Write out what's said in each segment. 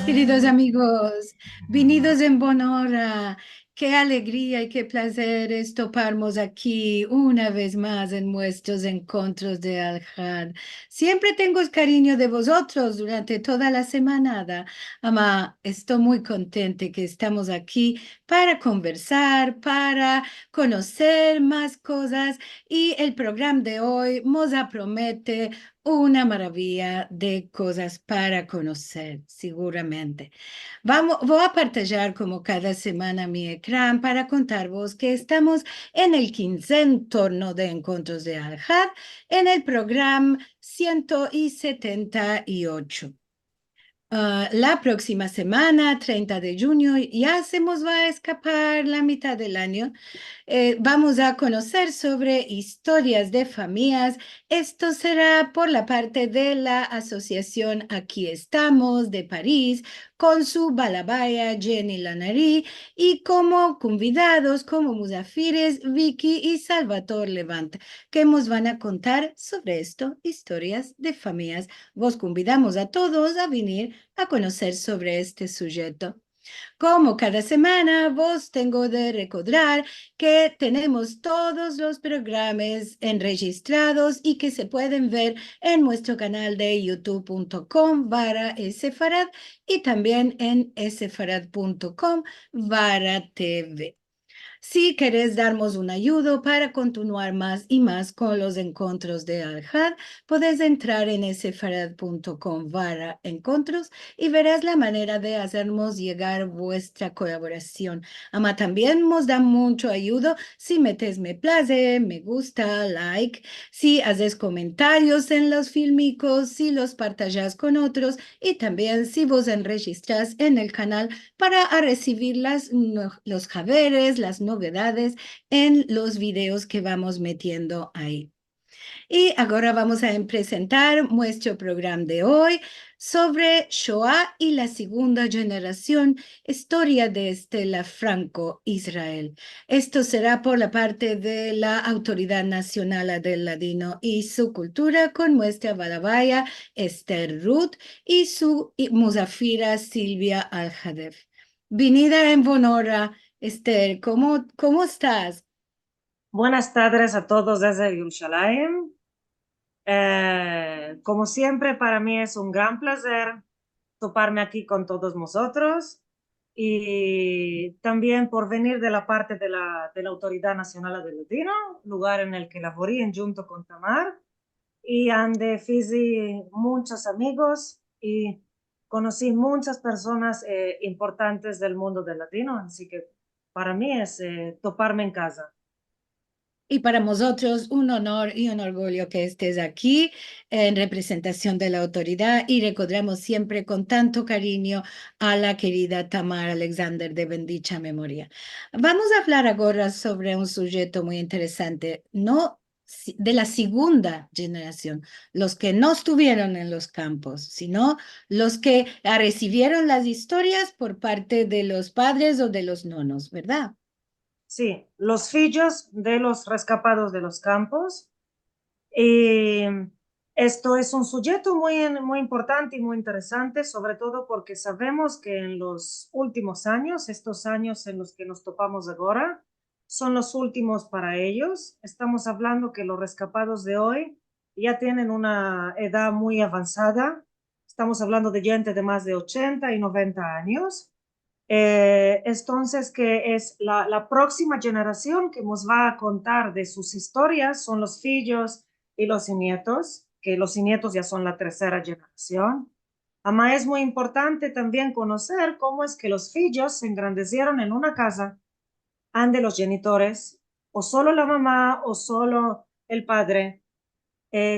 Queridos amigos, venidos en Bonora, qué alegría y qué placer es toparnos aquí una vez más en nuestros encuentros de Al-Had. Siempre tengo el cariño de vosotros durante toda la semana, ama. Estoy muy contenta que estamos aquí para conversar, para conocer más cosas y el programa de hoy nos promete una maravilla de cosas para conocer, seguramente. Voy a partillar como cada semana mi ecrán para contaros que estamos en el 15 torno de encuentros de Al-Had en el programa 178. La próxima semana, 30 de junio, ya se nos va a escapar la mitad del año. Vamos a conocer sobre historias de familias. Esto será por la parte de la asociación Aquí Estamos de París, con su balabaya Jenny Lanari y como convidados, como musafires, Vicky y Salvatore Levante, que nos van a contar sobre esto, historias de familias. Vos convidamos a todos a venir a conocer sobre este sujeto. Como cada semana, vos tengo de recordar que tenemos todos los programas enregistrados y que se pueden ver en nuestro canal de youtube.com/Sefarad y también en sefarad.com/TV. Si querés darnos un ayudo para continuar más y más con los encuentros de Al-Had, puedes entrar en sefarad.com/encuentros y verás la manera de hacernos llegar vuestra colaboración. Ama también nos da mucho ayuda si metes me place, me gusta, like, si haces comentarios en los filmicos, si los partajas con otros y también si vos enregistras en el canal para recibir los haberes, las novedades en los videos que vamos metiendo ahí. Y ahora vamos a presentar nuestro programa de hoy sobre Shoah y la segunda generación, historia de Estela Franco-Israel. Esto será por la parte de la Autoridad Nacional del Ladino y su cultura con nuestra balabaya Esther Ruth y su musafira Silvia Al-Hadef. Venida en Bonora, Esther, ¿cómo estás? Buenas tardes a todos desde Jerusalén. Como siempre, para mí es un gran placer toparme aquí con todos vosotros y también por venir de la parte de la Autoridad Nacional del Latino, lugar en el que laboré junto con Tamar y ande fizi muchos amigos y conocí muchas personas importantes del mundo del latino, así que para mí es toparme en casa. Y para nosotros un honor y un orgullo que estés aquí en representación de la autoridad y recordamos siempre con tanto cariño a la querida Tamar Alexander de bendicha memoria. Vamos a hablar ahora sobre un sujeto muy interesante, no de la segunda generación, los que no estuvieron en los campos, sino los que recibieron las historias por parte de los padres o de los nonos, ¿verdad? Sí, los fillos de los rescapados de los campos. Eh, Esto es un sujeto muy importante y muy interesante, sobre todo porque sabemos que en los últimos años, estos años en los que nos topamos ahora, son los últimos para ellos. Estamos hablando que los rescapados de hoy ya tienen una edad muy avanzada. Estamos hablando de gente de más de 80 y 90 años. Entonces, que es la próxima generación que nos va a contar de sus historias, son los fillos y los nietos, que los nietos ya son la tercera generación. Además, es muy importante también conocer cómo es que los fillos se engrandecieron en una casa, ande los genitores, o solo la mamá, o solo el padre,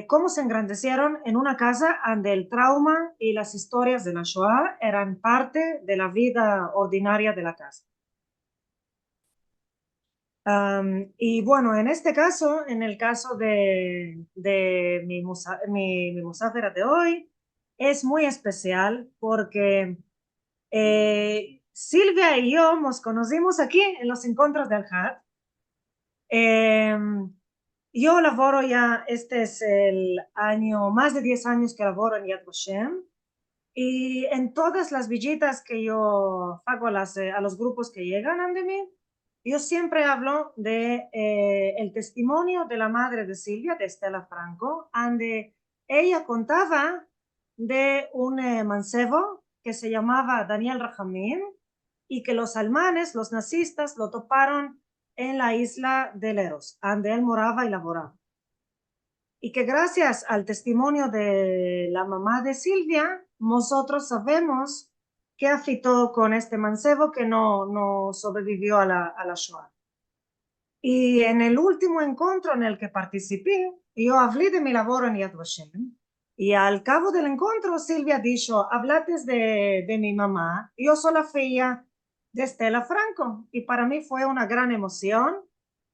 cómo se engrandecieron en una casa donde el trauma y las historias de la Shoah eran parte de la vida ordinaria de la casa. Y bueno, en este caso, en el caso de mi musáfira de hoy, es muy especial porque Silvia y yo nos conocimos aquí en los encuentros del HAT. Yo laboro ya, este es el año, más de 10 años que laboro en Yad Vashem. Y en todas las visitas que yo hago a los grupos que llegan de mí, yo siempre hablo de el testimonio de la madre de Silvia, de Estela Franco, donde ella contaba de un mancebo que se llamaba Daniel Rahamim y que los alemanes, los nazistas, lo toparon en la isla de Leros, donde él moraba y laboraba. Y que gracias al testimonio de la mamá de Silvia, nosotros sabemos que afitó con este mancebo que no sobrevivió a la Shoah. Y en el último encuentro en el que participé, yo hablé de mi labor en Yad Vashem. Y al cabo del encuentro, Silvia dijo, hablates de mi mamá, yo soy la hija de Estela Franco. Y para mí fue una gran emoción,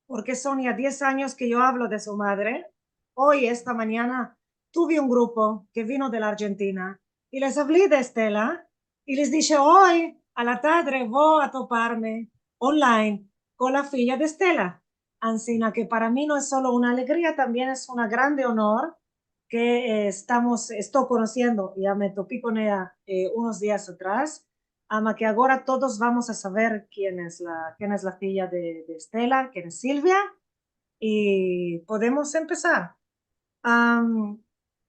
porque son ya 10 años que yo hablo de su madre. Hoy, esta mañana, tuve un grupo que vino de la Argentina y les hablé de Estela y les dije, hoy a la tarde voy a toparme online con la filla de Estela. Ancina, que para mí no es solo una alegría, también es un grande honor que estoy conociendo, ya me topé con ella unos días atrás, ama que ahora todos vamos a saber quién es la filla de Estela, quién es Silvia, y podemos empezar.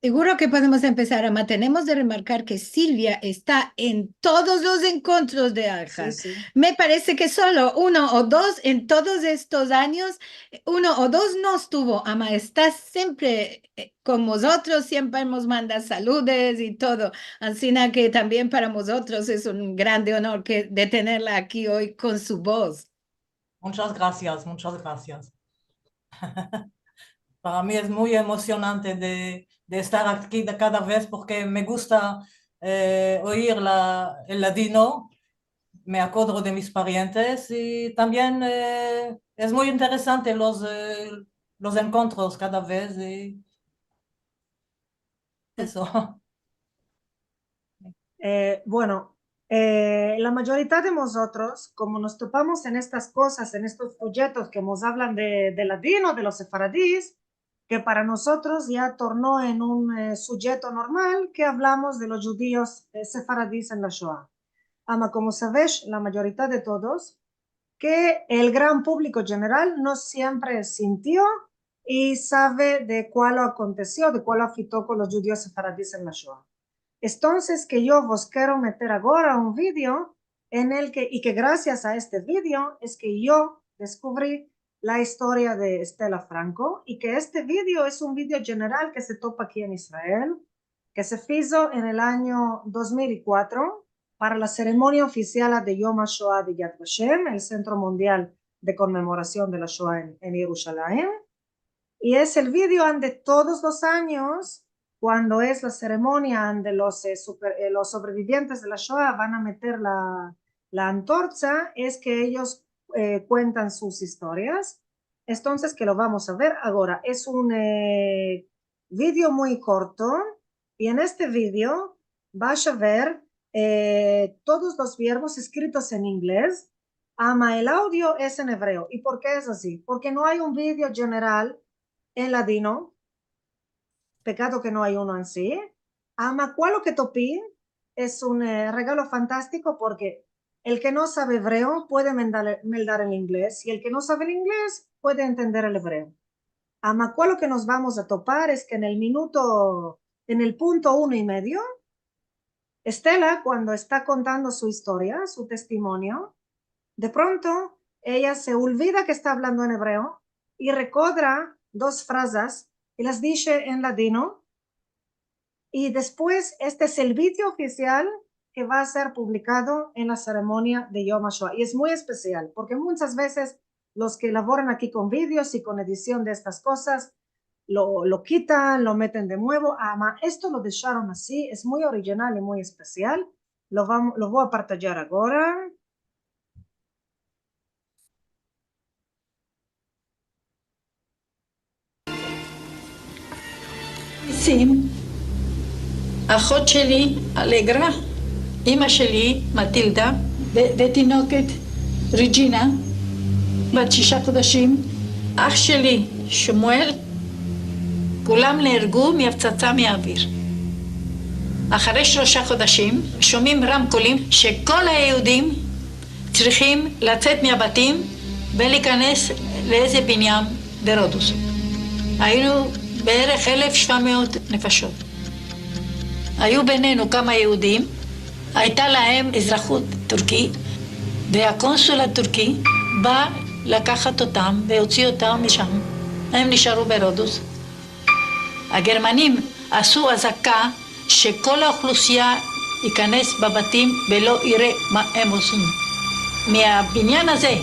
Seguro que podemos empezar, Ama. Tenemos de remarcar que Silvia está en todos los encuentros de Alja. Sí. Me parece que solo uno o dos en todos estos años, uno o dos no estuvo, Ama. Está siempre con nosotros, siempre nos manda saludes y todo. Así que también para nosotros es un grande honor de tenerla aquí hoy con su voz. Muchas gracias, muchas gracias. Para mí es muy emocionante de estar aquí cada vez porque me gusta oír el ladino, me acuerdo de mis parientes y también es muy interesante los encuentros cada vez y eso. Bueno, la mayoría de nosotros, como nos topamos en estas cosas, en estos folletos que nos hablan de ladino, de los sefaradíes, que para nosotros ya tornó en un sujeto normal que hablamos de los judíos sefaradíes en la Shoah. Ama, como sabes, la mayoría de todos, que el gran público general no siempre sintió y sabe de cuál aconteció, de cuál afectó con los judíos sefaradíes en la Shoah. Entonces que yo vos quiero meter ahora un vídeo en el que, y que gracias a este vídeo es que yo descubrí la historia de Estela Franco y que este vídeo es un vídeo general que se topa aquí en Israel, que se hizo en el año 2004 para la ceremonia oficial de Yom HaShoah de Yad Vashem, el Centro Mundial de Conmemoración de la Shoah en Jerusalén. Y es el vídeo donde todos los años, cuando es la ceremonia donde los sobrevivientes de la Shoah van a meter la antorcha, es que ellos cuentan sus historias. Entonces, que lo vamos a ver ahora. Es un vídeo muy corto y en este vídeo vas a ver todos los verbos escritos en inglés. Ama, el audio es en hebreo. ¿Y por qué es así? Porque no hay un vídeo general en ladino, pecado que no hay uno en sí. Ama, cuál que topí es un regalo fantástico porque el que no sabe hebreo puede meldar el inglés y el que no sabe el inglés puede entender el hebreo. Ama, cuál que nos vamos a topar es que en el punto 1.5, Estela, cuando está contando su historia, su testimonio, de pronto ella se olvida que está hablando en hebreo y recorda dos frases y las dice en ladino. Y después este es el vídeo oficial que va a ser publicado en la ceremonia de Yom HaShoah. Y es muy especial porque muchas veces los que laboran aquí con vídeos y con edición de estas cosas lo quitan, lo meten de nuevo. Esto lo dejaron así, es muy original y muy especial. Lo voy a partillar ahora. ניסים, אחות שלי אלגרה, אמא שלי מטילדה ותינוקת רג'ינה בת 6 חודשים, אח שלי שמואל, כולם נהרגו מהפצצה מהאוויר. אחרי 3 חודשים שומעים רמקולים שכל היהודים צריכים לצאת מהבתים ולהיכנס לאיזה בניין ברודוס. היינו בערך 1,700 נפשות. היו בינינו כמה יהודים, הייתה להם אזרחות טורקית, והקונסול הטורקי בא לקחת אותם והוציא אותם משם. הם נשארו ברודוס. הגרמנים עשו אזעקה שכל האוכלוסייה ייכנס בבתים ולא יראה מה הם עושים. מהבניין הזה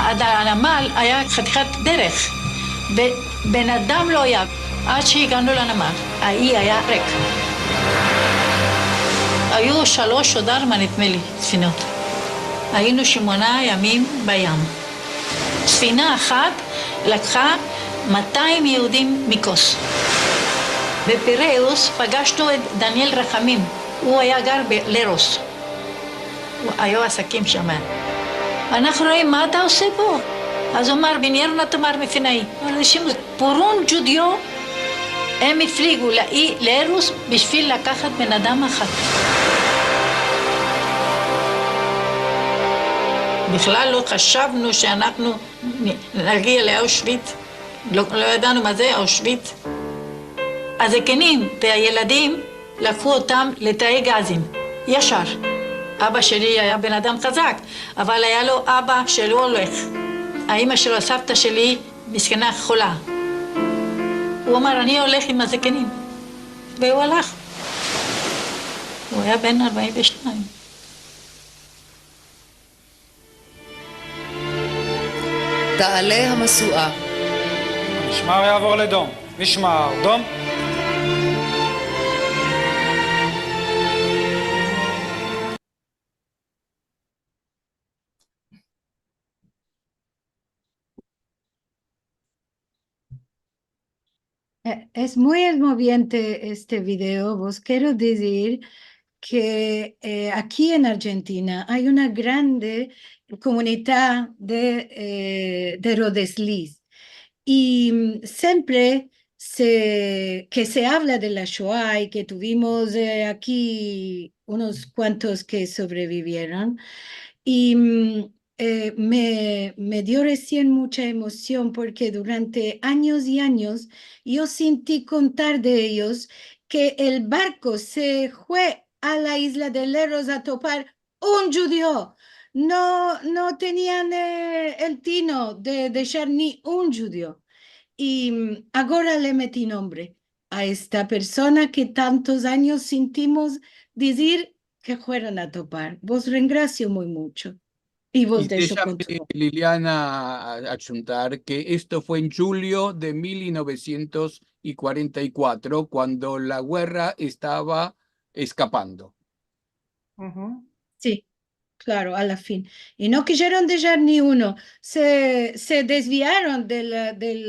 עד הנמל היה חתיכת דרך, ובן אדם לא היה. עד שהגענו לנמל, האי היה ריק. היו 3 או 4 נדמה לי ספינות. היינו 8 ימים בים. ספינה אחת לקחה 200 יהודים מקוס. בפיראוס פגשנו את דניאל רחמים, הוא היה גר בלרוס. היו עסקים שם. אנחנו רואים, מה אתה עושה פה? אז הוא אמר, vinieron a tomar מפינאי. אנשים, פורון ג'ודיו, הם הפליגו לארוס בשביל לקחת בן אדם אחת. בכלל לא חשבנו שאנחנו נגיע לאושוויץ, לא ידענו מה זה אושוויץ. הזקנים והילדים לקחו אותם לתאי גזים, ישר. אבא שלי היה בן אדם חזק, אבל היה לו אבא שלא הולך. האמא שלו, הסבתא שלי, מסכנה חולה. הוא אמר, אני הולך עם הזקנים. והוא הלך. הוא היה בן 42. תעלה המשואה. משמר יעבור לדום. משמר, דום. Es muy emoviente este video. Vos quiero decir que aquí en Argentina hay una grande comunidad de rodeslis y siempre que se habla de la Shoah y que tuvimos aquí unos cuantos que sobrevivieron y me dio recién mucha emoción porque durante años y años yo sentí contar de ellos que el barco se fue a la isla de Leros a topar un judío. No tenían el tino de dejar ni un judío. Y ahora le metí nombre a esta persona que tantos años sentimos decir que fueron a topar. Vos rengracio muy mucho. Y vos Y de eso déjame, continúo. Liliana, adjuntar que esto fue en julio de 1944, cuando la guerra estaba escapando. Sí, claro, a la fin. Y no quisieron dejar ni uno. Se desviaron de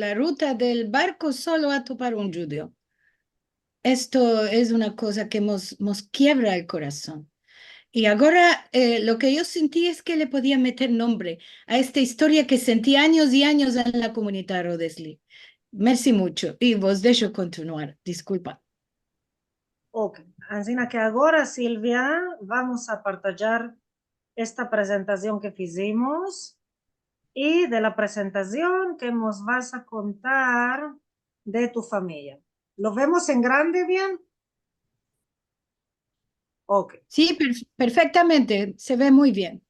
la ruta del barco solo a topar un judío. Esto es una cosa que nos quiebra el corazón. Y ahora lo que yo sentí es que le podía meter nombre a esta historia que sentí años y años en la comunidad Rodesli. Merci mucho. Y vos dejo continuar. Disculpa. Ok, así que ahora, Silvia, vamos a partillar esta presentación que hicimos y de la presentación que nos vas a contar de tu familia. ¿Lo vemos en grande bien? Ok. Sí, perfectamente. Se ve muy bien.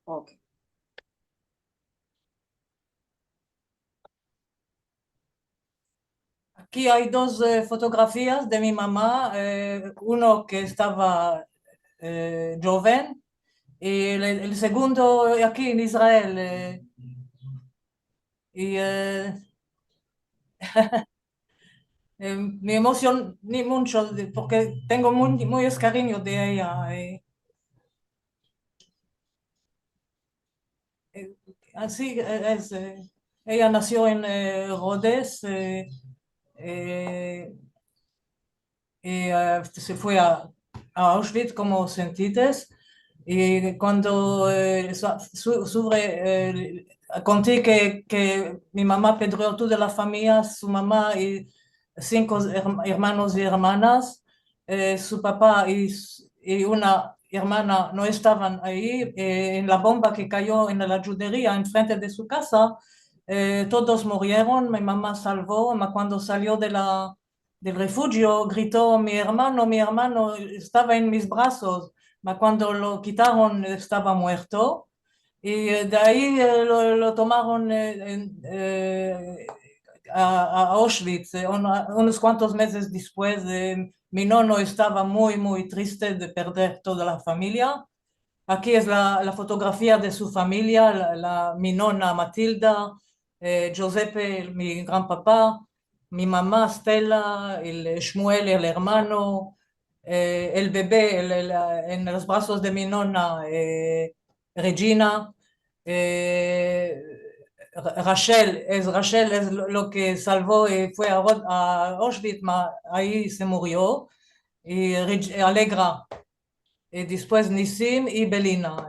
Ok. Aquí hay 2 fotografías de mi mamá, uno que estaba joven y el segundo aquí en Israel. Y me emocioné mucho porque tengo muy cariño de ella. Así es, ella nació en Rodés se fue a Auschwitz, como sentites, y cuando conté que mi mamá perdió toda la familia, su mamá y 5 hermanos y hermanas, su papá y una hermana no estaban ahí, en la bomba que cayó en la judería enfrente de su casa, todos murieron, mi mamá salvó, cuando salió del refugio gritó mi hermano estaba en mis brazos, cuando lo quitaron estaba muerto. Y de ahí lo tomaron a Auschwitz. Unos cuantos meses después, mi nono estaba muy triste de perder toda la familia. Aquí es la fotografía de su familia, mi nona Matilda, Giuseppe, mi gran papá, mi mamá Stella, el Shmuel, el hermano, el bebé en los brazos de mi nona Regina, Rachel es lo que salvó y fue a Auschwitz, ahí se murió, y Alegra, y después Nissim y Belina.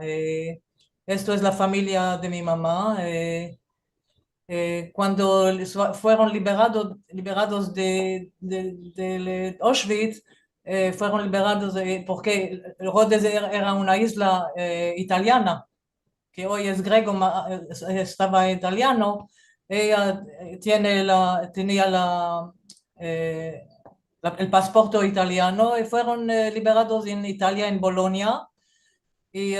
Esto es la familia de mi mamá. Cuando fueron liberados de Auschwitz, fueron liberados porque Rhodes era una isla italiana, que hoy es griego, estaba italiano. Ella tenía el pasaporte italiano y fueron liberados en Italia, en Bolonia. Y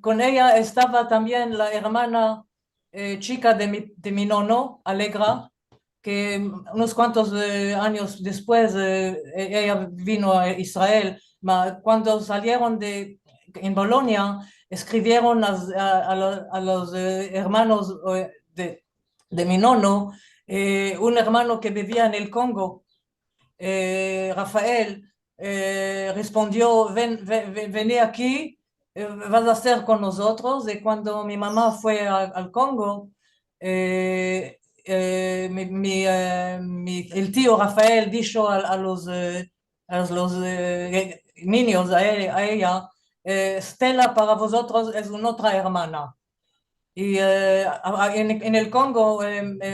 con ella estaba también la hermana chica de mi nono, Alegra, que unos cuantos años después ella vino a Israel. Cuando salieron en Bolonia, escribieron a los hermanos de mi nono, un hermano que vivía en el Congo, Rafael, respondió, vení aquí, vas a estar con nosotros. Y cuando mi mamá fue al Congo, el tío Rafael dijo a los niños, a ella, Stella para vosotros es una otra hermana. Y en el Congo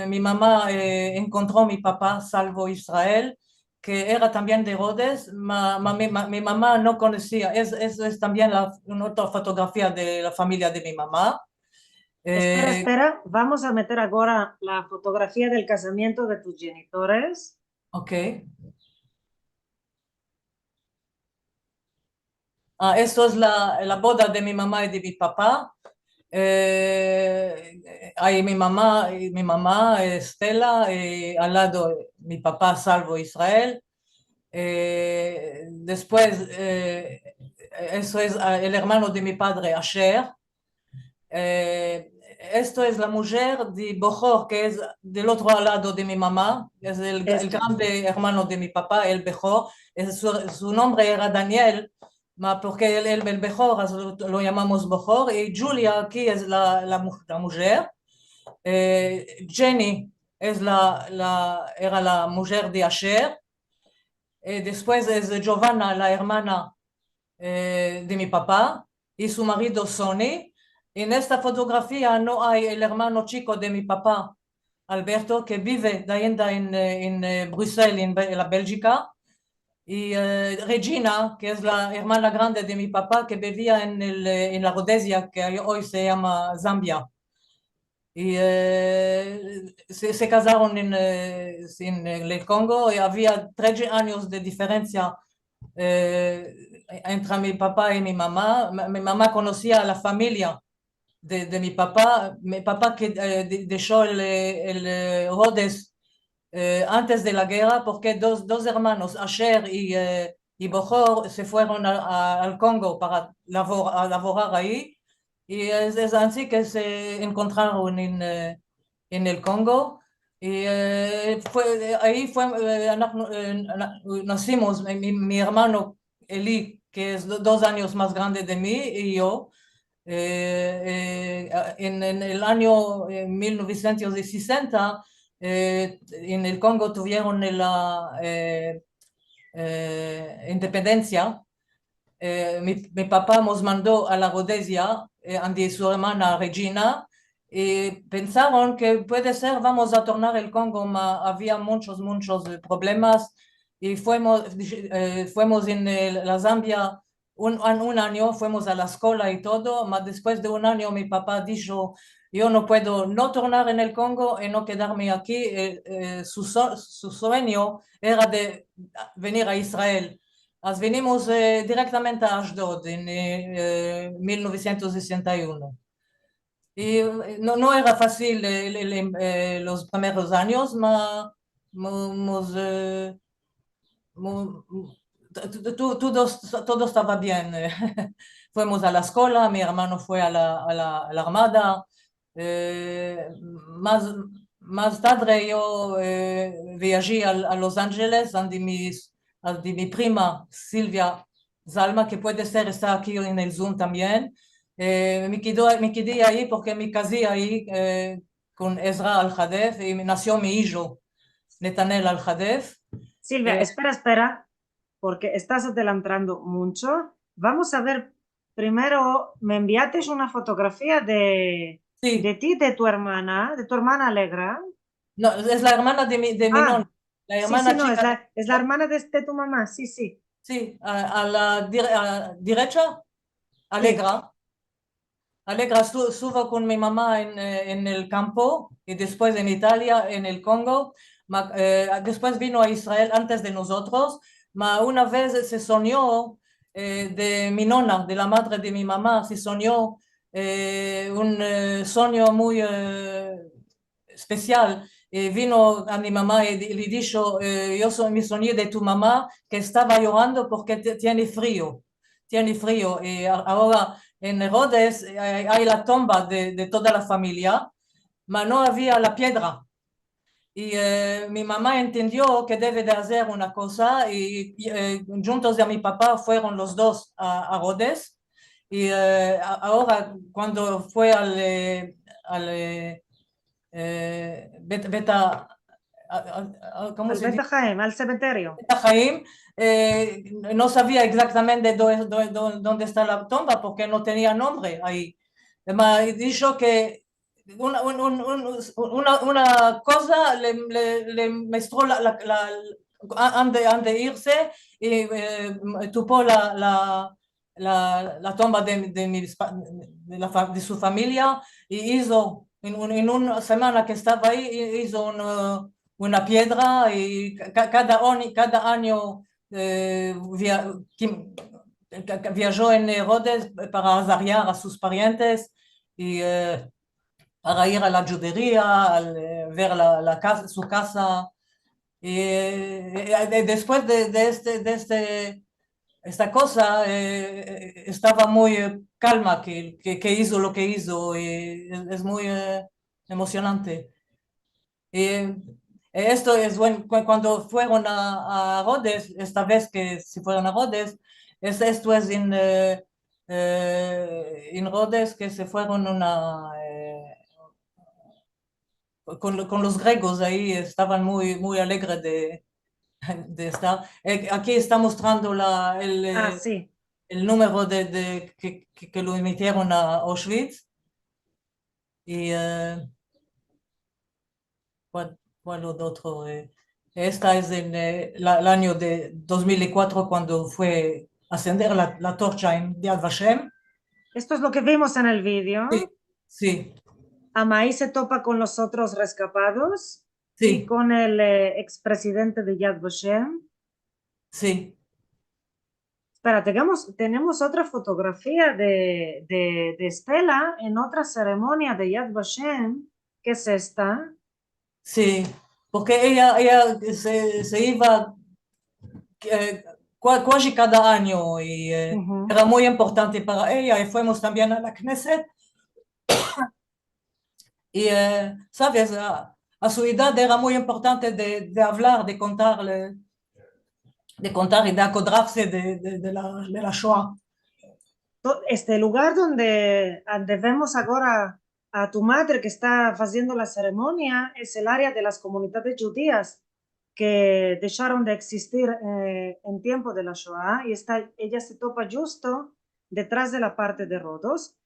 mi mamá encontró a mi papá, Salvo Israel, que era también de Rhodes. Mi mamá no conocía, eso es también una otra fotografía de la familia de mi mamá. Espera, vamos a meter ahora la fotografía del casamiento de tus genitores. Ok. Esto es la boda de mi mamá y de mi papá. Hay mi mamá Estela, al lado mi papá Salvo Israel. Después, eso es el hermano de mi padre Asher. Esto es la mujer de Bohor, que es del otro lado de mi mamá, es el grande hermano de mi papá, el Bejor. Su nombre era Daniel, porque el Bejor lo llamamos Bohor. Y Julia aquí es la mujer. Jenny era la mujer de Asher. Después es Giovanna, la hermana de mi papá, y su marido Sonny. En esta fotografía no hay el hermano chico de mi papá, Alberto, que vive en Bruselas, en la Bélgica. Y Regina, que es la hermana grande de mi papá, que vivía en la Rhodesia, que hoy se llama Zambia. Y se casaron en el Congo, y había 13 años de diferencia entre mi papá y mi mamá. Mi mamá conocía a la familia de mi papá que dejó el Rhodes antes de la guerra, porque dos hermanos, Asher y Bohor, se fueron al Congo para laborar ahí. Y es así que se encontraron en el Congo. Y ahí nacimos mi hermano Eli, que es 2 años más grande de mí, y yo. En el año 1960 en el Congo tuvieron la independencia. Mi papá nos mandó a la Rhodesia ante su hermana Regina, y pensaron que puede ser vamos a tornar el Congo, pero había muchos problemas. y fuimos en la Zambia un año, fuimos a la escuela y todo, pero después de un año mi papá dijo, yo no puedo no tornar en el Congo y no quedarme aquí. Su sueño era de venir a Israel. Así venimos directamente a Ashdod en 1961. Y no era fácil los primeros años, todo estaba bien. Fuimos a la escuela, mi hermano fue a la armada. Eh, más, más tarde yo viajé a Los Ángeles, donde mi prima Silvia Zalma, que puede ser, está aquí en el Zoom también. Me quedé ahí porque me casé ahí con Ezra Al-Hadef y nació mi hijo, Netanel Al-Hadef. Silvia, espera, porque estás adelantando mucho. Vamos a ver, primero me enviaste una fotografía de ti, de tu hermana Alegra. No, es la hermana de mi nona. La hermana sí, no, chica. es la hermana de tu mamá, sí. Sí, a la derecha, Alegra. Alegra estuvo con mi mamá en el campo y después en Italia, en el Congo. Después vino a Israel antes de nosotros. Una vez se soñó de mi nona, de la madre de mi mamá, se soñó un sueño muy especial. Vino a mi mamá y le dijo, me soñé de tu mamá que estaba llorando porque tiene frío. Tiene frío. Y ahora en Herodes hay la tumba de toda la familia, pero no había la piedra. Y mi mamá entendió que debe de hacer una cosa y juntos a mi papá fueron los dos a Herodes. Y ahora cuando fue al ¿cómo Al se dice? Beta Jaim, al cementerio. Beta Jaim, no sabía exactamente dónde está la tumba porque no tenía nombre ahí. Dijo que una cosa le mostró antes de irse y topó la tumba de su familia y hizo en una semana que estaba ahí, hizo una piedra y cada año viajó en Herodes para azariar a sus parientes y para ir a la judería, ver su casa. Y después de esta cosa, estaba muy calma que hizo lo que hizo y es muy emocionante. Y esto es bueno, cuando fueron a Rhodes, esta vez que si fueron a Rhodes, esto es en Rhodes que se fueron con los griegos ahí, estaban muy alegres de estar. Aquí está mostrando Sí. el número que lo emitieron a Auschwitz. Y ¿cuál otro? Esta es en el año de 2004 cuando fue ascender la torcha en Yad Vashem. Esto es lo que vimos en el vídeo. Sí. Amaí se topa con los otros rescapados y con el expresidente de Yad Vashem. Sí. Espera, tenemos otra fotografía de Estela en otra ceremonia de Yad Vashem. ¿Qué es esta? Sí, porque ella se iba casi cada año y era muy importante para ella y fuimos también a la Knesset. Y, sabes, a su edad era muy importante de hablar, de contar y de acordarse de la Shoah. Este lugar donde vemos ahora a tu madre que está haciendo la ceremonia es el área de las comunidades judías que dejaron de existir en tiempo de la Shoah y ella se topa justo detrás de la parte de Rodos.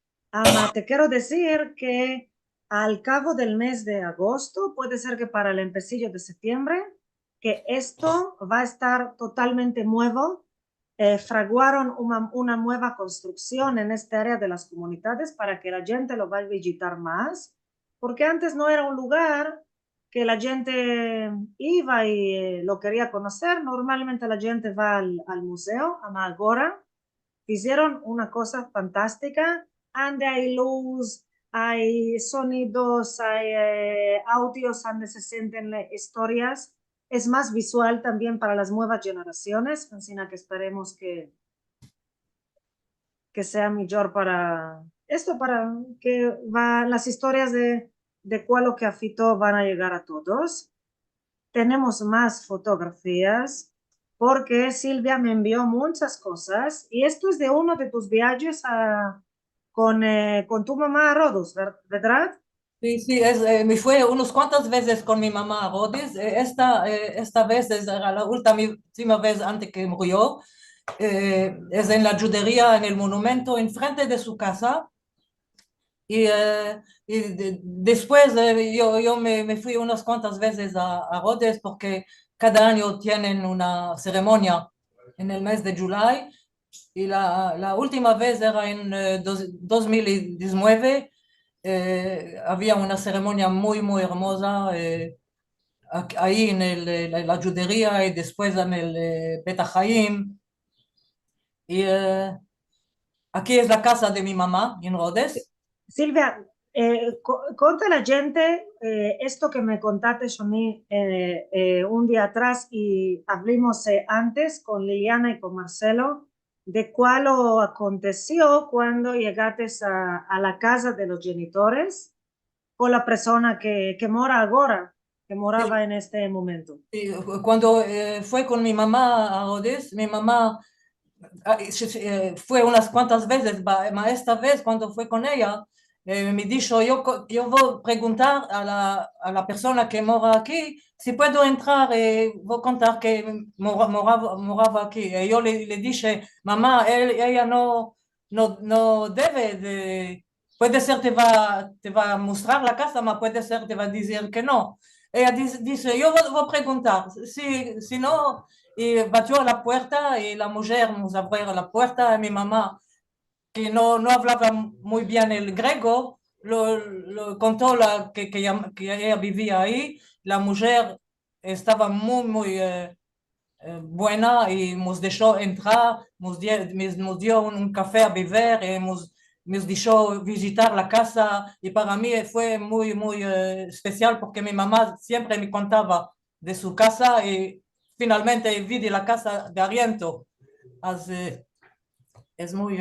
Te quiero decir que al cabo del mes de agosto, puede ser que para el empecillo de septiembre, que esto va a estar totalmente nuevo. Fraguaron una nueva construcción en esta área de las comunidades para que la gente lo vaya a visitar más, porque antes no era un lugar que la gente iba y lo quería conocer. Normalmente la gente va al museo, a ahora hicieron una cosa fantástica, donde hay luz, hay sonidos, hay audios donde se sienten historias. Es más visual también para las nuevas generaciones, así que esperemos que sea mejor para esto, para que las historias de cuál lo que afitó van a llegar a todos. Tenemos más fotografías porque Silvia me envió muchas cosas y esto es de uno de tus viajes con tu mamá a Rodos, ¿verdad? Sí, sí, me fue unas cuantas veces con mi mamá a Rhodes. Esta vez era la última vez antes que murió. Es en la judería, en el monumento, enfrente de su casa. Y después yo me fui unas cuantas veces a Rhodes porque cada año tienen una ceremonia en el mes de julio. Y la última vez era en 2019. Había una ceremonia muy hermosa ahí en la judería y después en el Bet Haim. Y aquí es la casa de mi mamá en Rhodes. Silvia, conta a la gente esto que me contaste a mí un día atrás y hablamos antes con Liliana y con Marcelo de cuál lo aconteció cuando llegaste a la casa de los genitores con la persona que mora ahora, que Sí, moraba en este momento. sí, cuando fue con mi mamá a Rhodes, mi mamá fue unas cuantas veces, pero esta vez cuando fue con ella, me dijo, yo voy a preguntar a la persona que mora aquí si puedo entrar, voy a contar que moraba aquí. Y yo le dije, mamá, ella no debe de... Puede ser te va a mostrar la casa, pero puede ser te va a decir que no. Ella dice, yo voy a preguntar, si no... Y batió a la puerta y la mujer nos abrió la puerta. Mi mamá, que no hablaba muy bien el griego, lo contó que ella vivía ahí. La mujer estaba muy buena y nos dejó entrar, nos dio un café a beber y nos dejó visitar la casa. Y para mí fue muy especial porque mi mamá siempre me contaba de su casa y finalmente vi de la casa de Ariento. Así, es muy...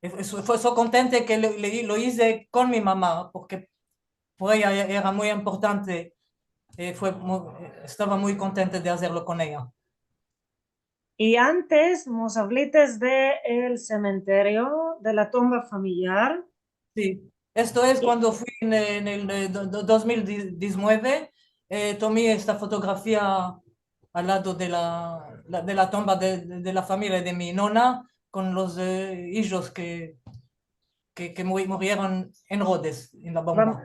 fue so contente que lo hice con mi mamá porque por ella era muy importante. Estaba muy contenta de hacerlo con ella. Y antes nos hablites de el cementerio, de la tumba familiar. Sí, esto es cuando fui en el 2019, tomé esta fotografía al lado de la tumba de la familia de mi nona con los hijos que murieron en Rhodes, en la bomba.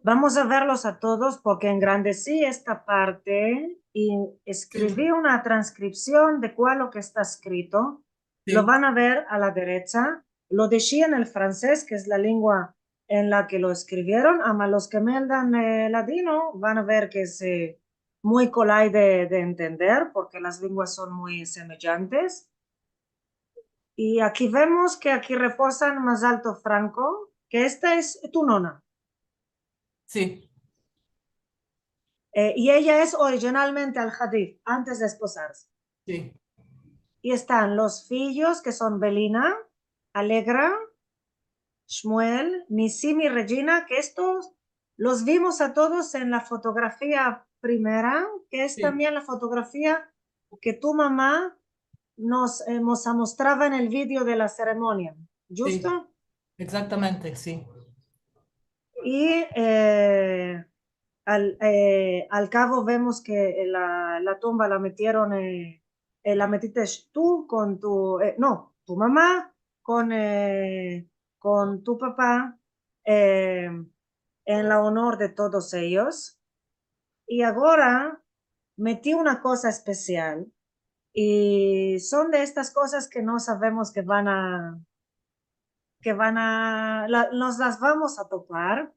Vamos a verlos a todos porque engrandecí esta parte y escribí una transcripción de cuál lo que está escrito. Lo Sí, van a ver a la derecha. Lo decía en el francés, que es la lengua en la que lo escribieron. Ama los que me dan ladino van a ver que es muy colay de entender porque las lenguas son muy semejantes. Y aquí vemos que aquí reposan más alto Franco, que esta es tu nona. sí, Y ella es originalmente al-Hadid, antes de esposarse. sí, Y están los fillos, que son Belina, Alegra, Shmuel, Nisim y Regina, que estos los vimos a todos en la fotografía primera, que es sí, también la fotografía que tu mamá nos mostraba en el vídeo de la ceremonia. sí, ¿Justo? exactamente, sí. Y al cabo vemos que la tumba la metieron, la metiste tú con no, tu mamá con tu papá en la honor de todos ellos. Y ahora metí una cosa especial y son de estas cosas que no sabemos que nos las vamos a topar.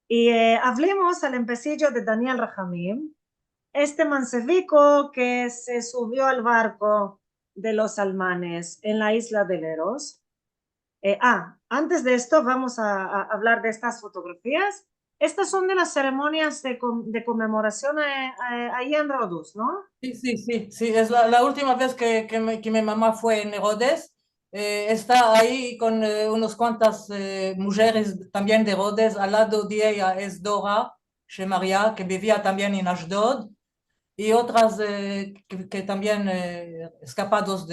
Y hablemos al empecillo de Daniel Rahamim, este mansevico que se subió al barco de los almanes en la isla de Leros. Antes de esto vamos a hablar de estas fotografías. Estas son de las ceremonias de conmemoración ahí en Rodus, ¿no? Sí, es la última vez que mi mamá fue en Herodes. Está ahí con unas cuantas mujeres también de Herodes. Al lado de ella es Dora Shemaria, que vivía también en Ashdod, y otras que también escapados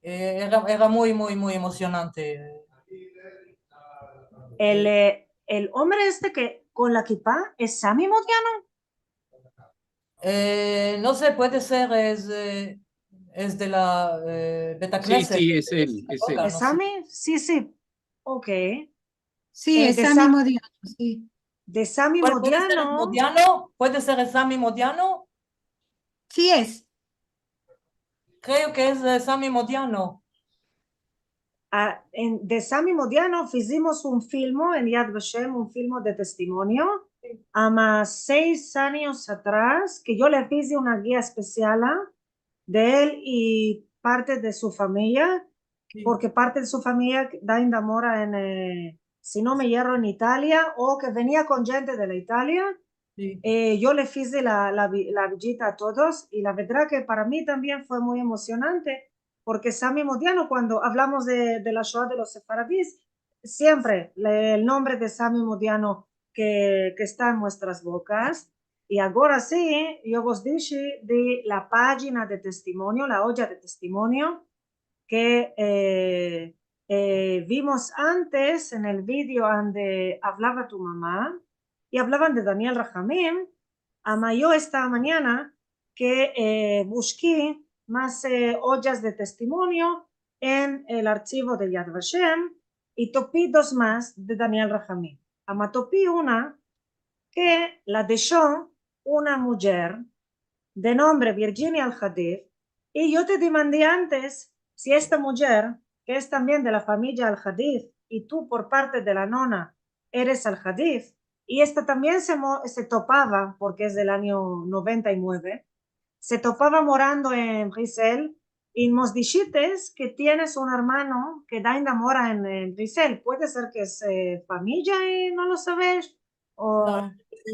era muy emocionante. El hombre este que con la kippah es Sami Modiano. No sé, puede ser, es de la Beta Sí, Knesset. sí, es él, es él. ¿Es Sami? Sí. Ok. Sí, es de Sami Sa- Modiano, sí. De Sami ¿Puede ser el Modiano. Modiano? ¿Puede ser el Sami Modiano? Sí es. Creo que es Sami Modiano. De Sami Modiano hicimos un filme en Yad Vashem, un filme de testimonio, más 6 años atrás, que yo le hice una guía especial de él y parte de su familia, porque parte de su familia da indamora en, si no me hierro, en Italia, o que venía con gente de la Italia. Sí. Yo le hice la visita a todos y la verdad que para mí también fue muy emocionante porque Sami Modiano, cuando hablamos de la Shoah de los sefaradíes, siempre el nombre de Sami Modiano que está en nuestras bocas. Y ahora sí, yo vos dije de la página de testimonio, la olla de testimonio que vimos antes en el vídeo donde hablaba tu mamá y hablaban de Daniel Rahamim. Yo esta mañana que busqué más ollas de testimonio en el archivo de Yad Vashem y topí 2 más de Daniel Rahamim. Topí una que la dejó una mujer de nombre Virginia Al-Hadid y yo te demandé antes si esta mujer, que es también de la familia Al-Hadid y tú por parte de la nona eres Al-Hadid, y esta también se topaba, porque es del año 99, se topaba morando en Brisel y nos dijiste que tienes un hermano que da enamora en Brisel. Puede ser que es familia y no lo sabes. No,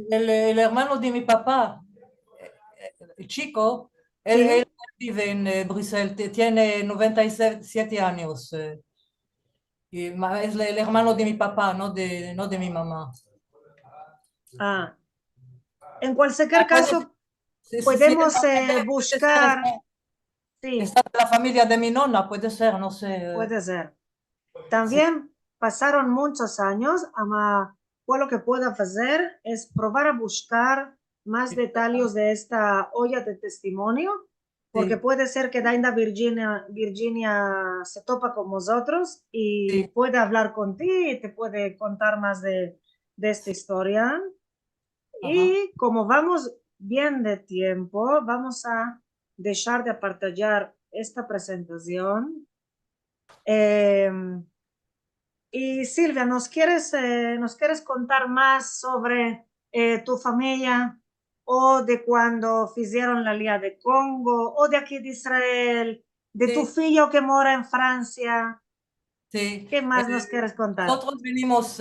el hermano de mi papá, el chico, Sí. él vive en Bruselas, tiene 97 años. Y es el hermano de mi papá, no de mi mamá. En cualquier caso, Sí, podemos puede buscar. ser, Sí, está en la familia de mi nonna, puede ser, no sé. puede ser. También pasaron muchos años, pues lo que puedo hacer es probar a buscar más detalles de esta olla de testimonio, porque Sí. puede ser que Dainda Virginia se topa con vosotros y Sí. puede hablar contigo y te puede contar más de esta historia. Y como vamos bien de tiempo, vamos a dejar de apartallar esta presentación. Y Silvia, ¿nos quieres contar más sobre tu familia o de cuando hicieron la Liga de Congo o de aquí de Israel, de tu Sí. filho que mora en Francia? Sí. ¿Qué más nos quieres contar? Nosotros venimos,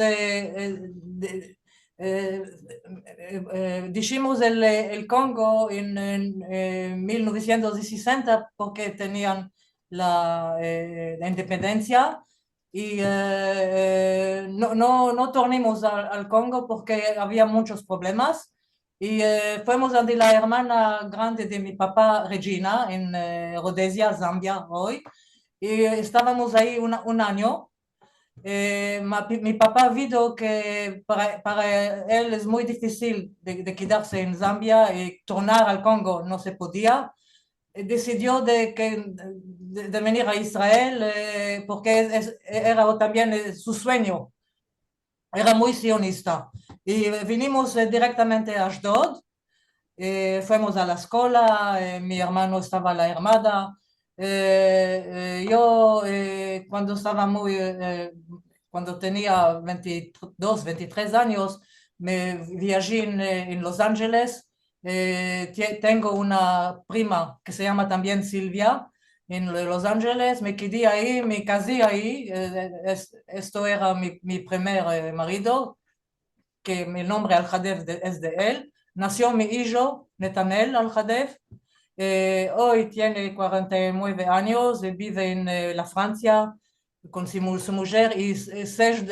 dijimos el Congo en 1960 porque tenían la independencia y no tornamos al Congo porque había muchos problemas y fuimos ante la hermana grande de mi papá, Regina, en Rhodesia, Zambia, hoy, y estábamos ahí un año. Mi papá vio que para él es muy difícil de quedarse en Zambia y tornar al Congo no se podía. Decidió de venir a Israel porque era también su sueño. Era muy sionista. Y vinimos directamente a Ashdod. fuimos a la escuela, mi hermano estaba a la armada. Yo cuando estaba cuando tenía 22, 23 años, me viajé en Los Ángeles. Tengo una prima que se llama también Silvia en Los Ángeles. Me quedé ahí, me casé ahí. Esto era mi primer marido, que el nombre Al-Hadef es de él. Nació mi hijo, Netanel Al-Hadef. Hoy tiene 49 años, vive en la Francia con su mujer y seis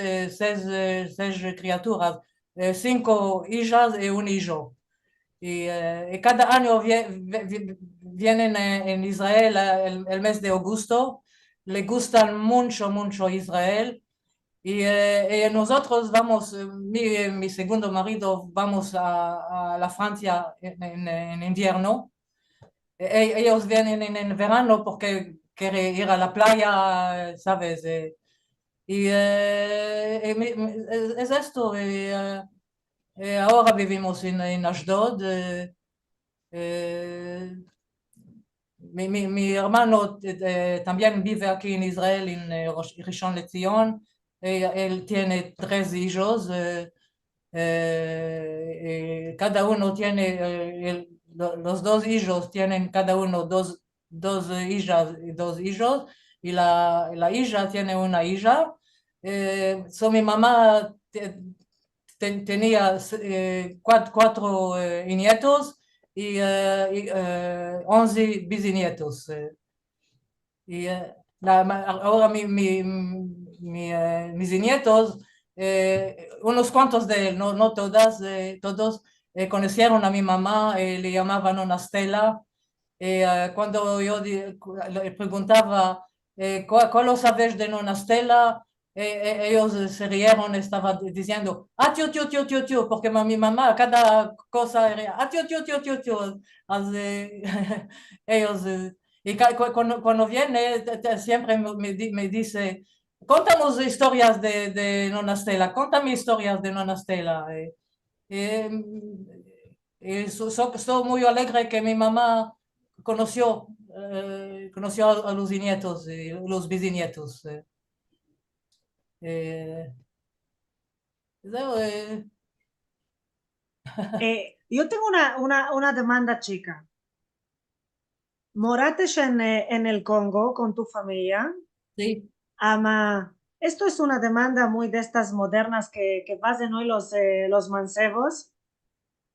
criaturas, 5 hijas y un hijo. Y cada año vienen en Israel el mes de agosto. Le gustan mucho, mucho Israel. Y nosotros vamos, mi segundo marido, vamos a la Francia en invierno. Ellos vienen en verano porque quieren ir a la playa, ¿sabes? Es esto. Ahora vivimos en Ashdod. Mi hermano también vive aquí en Israel, en Rishon LeZion. Él tiene 3 hijos. Cada uno tiene, los 2 hijos tienen cada uno dos hijas y 2 hijos, y la hija tiene una hija. Mi mamá tenía 4 nietos y 11 bisnietos. Ahora mis nietos, unos cuantos de él, no todos, conocieron a mi mamá, le llamaban Nona Stella. Cuando yo le preguntaba, ¿cuál sabes de Nona Stella? Ellos se rieron, estaban diciendo, tío, porque mi mamá, cada cosa era, tío. Ellos, y cuando viene, siempre me dice, contamos historias de Nona Stella, contame historias de Nona Stella. Eh, Estoy muy alegre que mi mamá conoció a los nietos, los bisnietos. Eh, eh, Yo tengo una demanda chica. Morates en el Congo con tu familia. sí, Ama, esto es una demanda muy de estas modernas que pasan hoy los mancebos.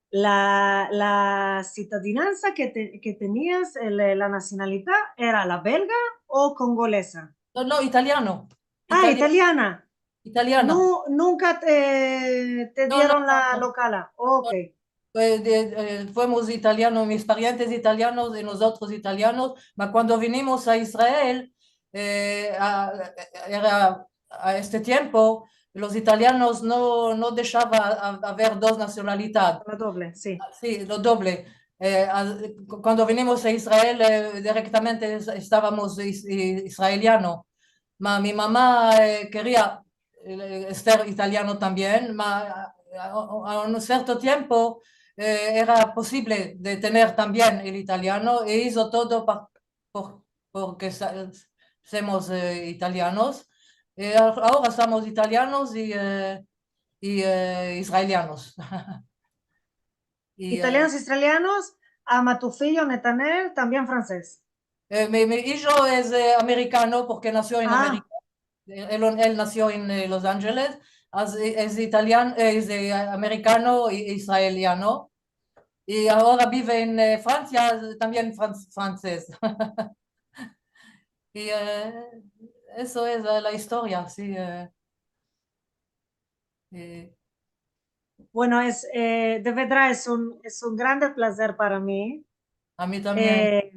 La ciudadanía que tenías, la nacionalidad, ¿era la belga o congolesa? no, italiano. Ah, italiana. Italiana. No, nunca te No, dieron la no. locala. Ok. Fuimos italianos, mis parientes italianos y nosotros italianos, pero cuando vinimos a Israel, era a este tiempo, los italianos no dejaban haber dos nacionalidades. La doble, sí. Sí, lo doble. Cuando vinimos a Israel, directamente estábamos israelianos. Mi mamá quería ser italiano también, a un cierto tiempo era posible de tener también el italiano e hizo todo porque somos italianos. Ahora somos italianos y israelianos. Y, Italianos, israelianos, ama tu filho, Netanel, también francés. mi hijo es americano porque nació en Ah, América. Él nació en Los Ángeles, es italiano, es americano e israeliano. Y ahora vive en Francia, también francés. Y eso es la historia, sí. Eh, bueno, de verdad es un grande placer para mí, a mí también. eh,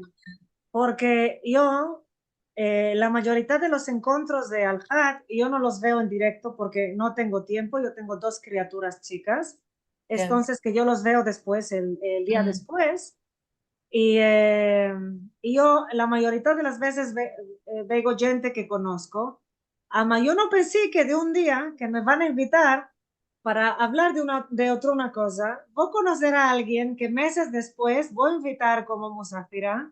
porque yo, la mayoría de los encuentros de Al-Had, yo no los veo en directo porque no tengo tiempo, yo tengo 2 criaturas chicas, Bien. entonces que yo los veo después, el día Mm. después. Y yo la mayoría de las veces veo gente que conozco. Ama, yo no pensé que de un día que me van a invitar para hablar de otra cosa, voy a conocer a alguien que meses después voy a invitar como musafira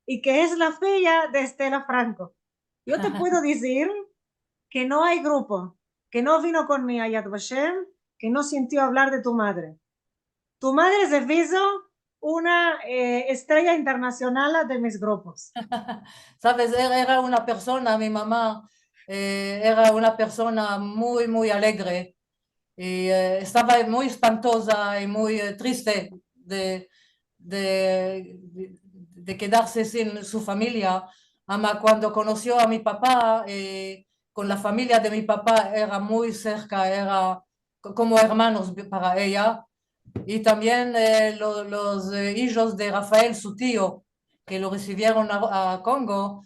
y que es la filla de Estela Franco. Yo te puedo decir que no hay grupo, que no vino conmigo a Yad Vashem, que no sintió hablar de tu madre. Tu madre se hizo una estrella internacional de mis grupos. Sabes, era una persona, mi mamá era una persona muy, muy alegre y estaba muy espantosa y muy triste de quedarse sin su familia. Ama, cuando conoció a mi papá, con la familia de mi papá era muy cerca, era como hermanos para ella. Y también los hijos de Rafael, su tío, que lo recibieron a Congo,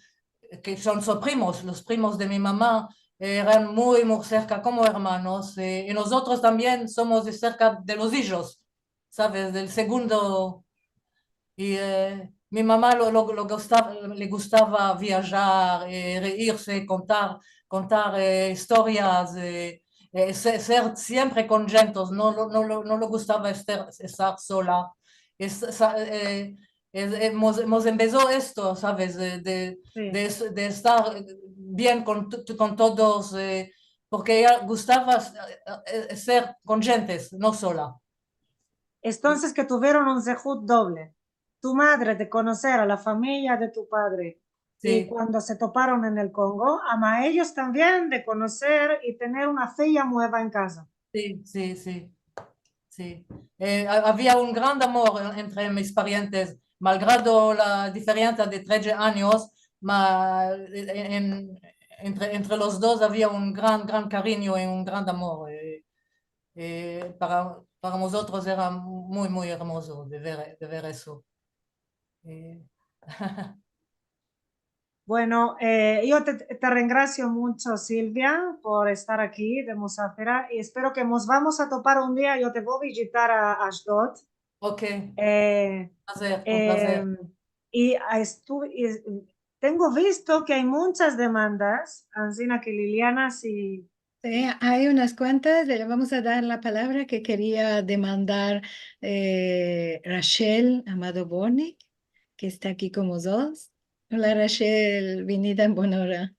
que son sus primos, los primos de mi mamá, eran muy, muy cerca como hermanos. Y nosotros también somos de cerca de los hijos, ¿sabes? Del segundo. Y mi mamá le gustaba viajar, reírse, contar historias, ser siempre con gente, no le gustaba estar sola. Hemos empezado esto, ¿sabes? Sí. De estar bien con todos, porque ella gustaba ser con gentes, no sola. Entonces que tuvieron un zehut doble. Tu madre de conocer a la familia de tu padre y Sí. cuando se toparon en el Congo, ama ellos también de conocer y tener una filla nueva en casa. Sí, sí, sí, sí. Había un gran amor entre mis parientes, malgrado la diferencia de 13 años, entre los dos había un gran cariño y un gran amor. Para nosotros era muy, muy hermoso de ver eso. Eh, Bueno, yo te regracio mucho, Silvia, por estar aquí de Musafira y espero que nos vamos a topar un día. Yo te voy a visitar a Ashdod. ok, Eh, un placer. y tengo visto que hay muchas demandas, Ancina que Liliana, sí. Sí, hay unas cuantas, le vamos a dar la palabra que quería demandar Rachel Amado Boni, que está aquí con nosotros. Hola Rachel, vinida en buena hora.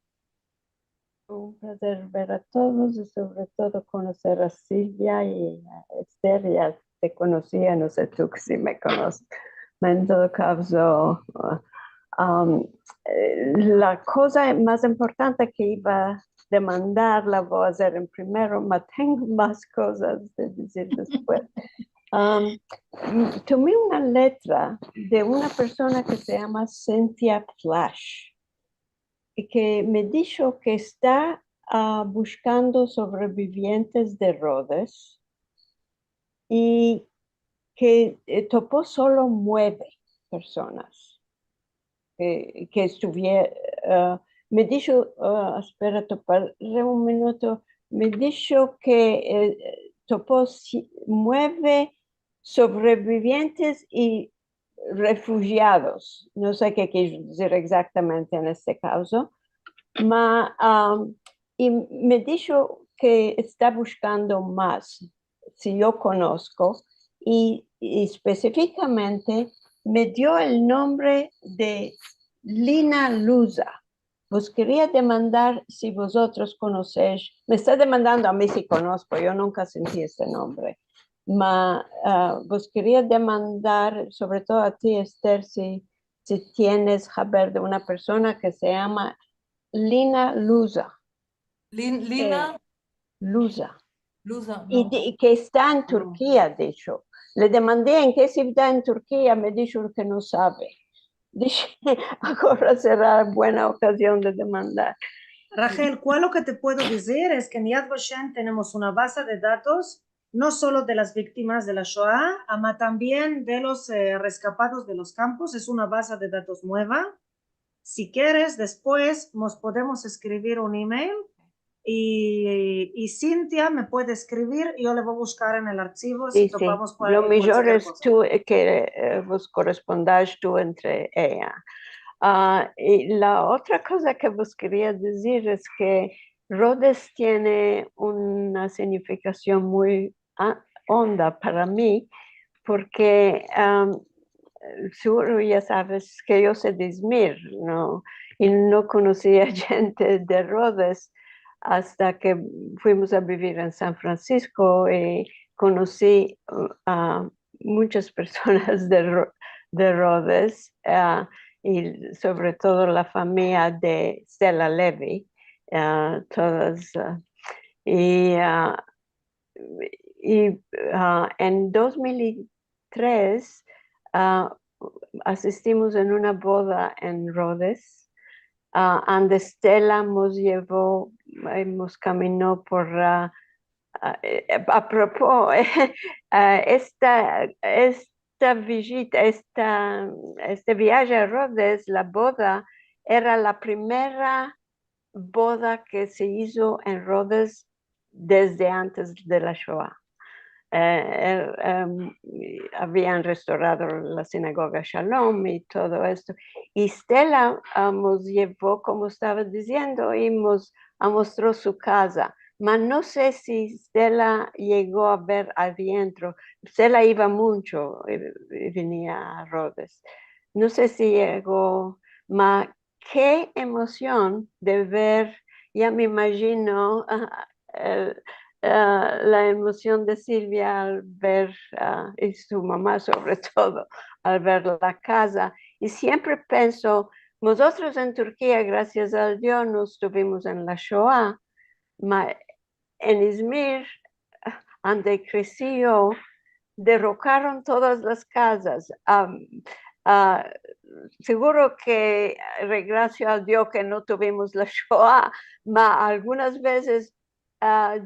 Un placer ver a todos y sobre todo conocer a Silvia y a Esther. Ya te conocía, no sé tú que sí me conoces. En todo caso, la cosa más importante que iba a demandar la voy a hacer en primero, pero tengo más cosas de decir después. Tomé una letra de una persona que se llama Cynthia Flash y que me dijo que está buscando sobrevivientes de Rhodes y que topó solo 9 personas que estuviera. Me dijo, espera, toparé un minuto, me dijo que topó 9 sobrevivientes y refugiados. No sé qué quiero decir exactamente en este caso, y me dijo que está buscando más, si yo conozco, y específicamente me dio el nombre de Lina Luza. Vos quería demandar si vosotros conocéis, me está demandando a mí si conozco, yo nunca sentí este nombre, vos quería demandar sobre todo a ti, Esther, si tienes saber de una persona que se llama Lina Luza. Lina, Luza. Luza, Y, no. y que está en Turquía, dicho. Le demandé en qué ciudad en Turquía, me dijo que no sabe. Dije, ahora será buena ocasión de demandar. Rachel, ¿cuál lo que te puedo decir? Es que en Yad Vashem tenemos una base de datos, no solo de las víctimas de la Shoah, sino también de los rescapados de los campos. Es una base de datos nueva. Si quieres, después nos podemos escribir un email y Cintia me puede escribir y yo le voy a buscar en el archivo si Sí, topamos lo mejor cualquier es cosa. tú, que vos correspondáis tú entre ella. Y la otra cosa que vos quería decir es que Rhodes tiene una significación muy honda para mí, porque seguro ya sabes que yo soy de Izmir, ¿no? Y no conocía gente de Rhodes hasta que fuimos a vivir en San Francisco y conocí a muchas personas de Rhodes, y sobre todo la familia de Stella Levy, todas. Y en 2003 asistimos en una boda en Rhodes, donde Stella nos llevó, nos caminó por, a propósito, esta visita, este viaje a Rhodes, la boda, era la primera boda que se hizo en Rhodes desde antes de la Shoah. Habían restaurado la sinagoga Shalom y todo esto. Y Stella nos llevó, como estaba diciendo, y nos mostró su casa. Mas no sé si Stella llegó a ver adentro. Stella iba mucho y venía a Rhodes. No sé si llegó, mas qué emoción de ver, ya me imagino la emoción de Silvia al ver, y su mamá sobre todo, al ver la casa. Y siempre pienso, nosotros en Turquía, gracias a Dios, no estuvimos en la Shoah, pero en Izmir, donde crecí yo, derrocaron todas las casas. Seguro que gracias a Dios que no tuvimos la Shoah, pero algunas veces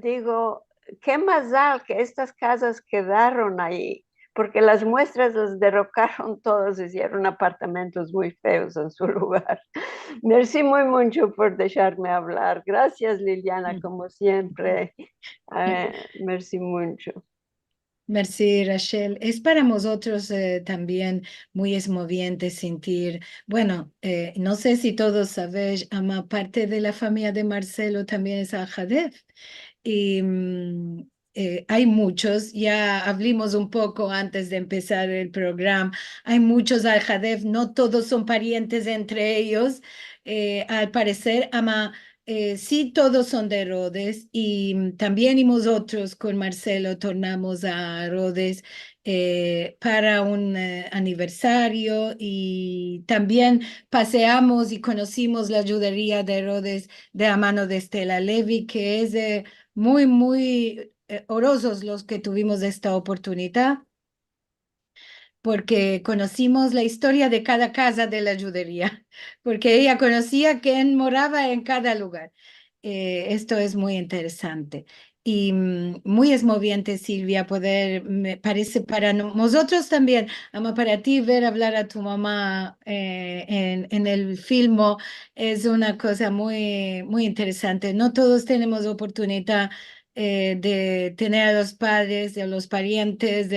digo, qué más da que estas casas quedaron ahí, porque las muestras las derrocaron todas, hicieron apartamentos muy feos en su lugar. Merci muy mucho por dejarme hablar. Gracias, Liliana, como siempre. Merci mucho. Merci, Rachel. Es para nosotros también muy esmoviente sentir, bueno, no sé si todos sabéis, ama parte de la familia de Marcelo también es Al-Hadef. Y hay muchos, ya hablamos un poco antes de empezar el programa, hay muchos Al-Hadef, no todos son parientes entre ellos, al parecer, ama. Sí, todos son de Rhodes y también nosotros con Marcelo tornamos a Rhodes para un aniversario y también paseamos y conocimos la judería de Rhodes de la mano de Stella Levy, que es muy, muy orosos los que tuvimos esta oportunidad, porque conocimos la historia de cada casa de la judería, porque ella conocía quién moraba en cada lugar. Esto es muy interesante y muy esmoviente, Silvia, poder, me parece para nosotros también, ama para ti ver hablar a tu mamá en el filme es una cosa muy, muy interesante. No todos tenemos oportunidad de tener a los padres, de los parientes,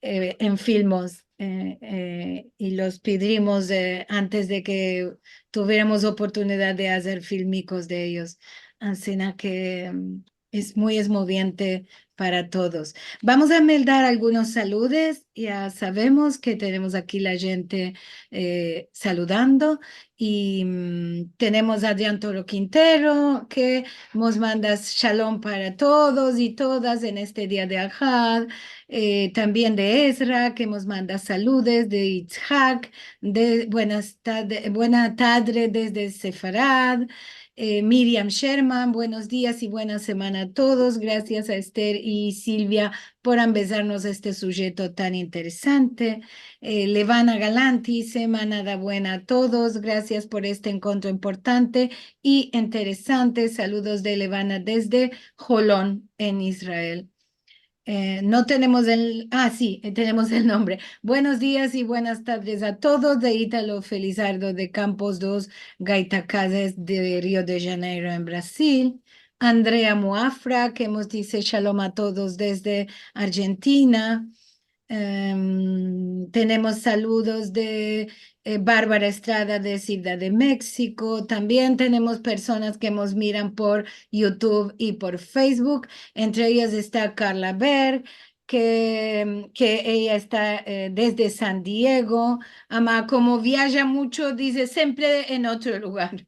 en filmos y los pedimos antes de que tuviéramos oportunidad de hacer filmicos de ellos. Así que es muy esmoviente para todos. Vamos a dar algunos saludos. Ya sabemos que tenemos aquí la gente saludando y tenemos a Adrián Toro Quintero que nos manda shalom para todos y todas en este día de Al-Had. También de Ezra, que nos manda saludos, de Itzhak, de buena tarde desde Sefarad, Miriam Sherman, buenos días y buena semana a todos. Gracias a Esther y Silvia por empezarnos este sujeto tan interesante. Levana Galanti, semana da buena a todos. Gracias por este encuentro importante y interesante. Saludos de Levana desde Jolón, en Israel. No tenemos sí, tenemos el nombre. Buenos días y buenas tardes a todos de Ítalo Felizardo de Campos 2, Gaitacazes de Río de Janeiro en Brasil. Andrea Muafra, que nos dice shalom a todos desde Argentina. Tenemos saludos de Bárbara Estrada de Ciudad de México. También tenemos personas que nos miran por YouTube y por Facebook. Entre ellas está Carla Berg, que ella está desde San Diego. Ama, como viaja mucho, dice siempre en otro lugar.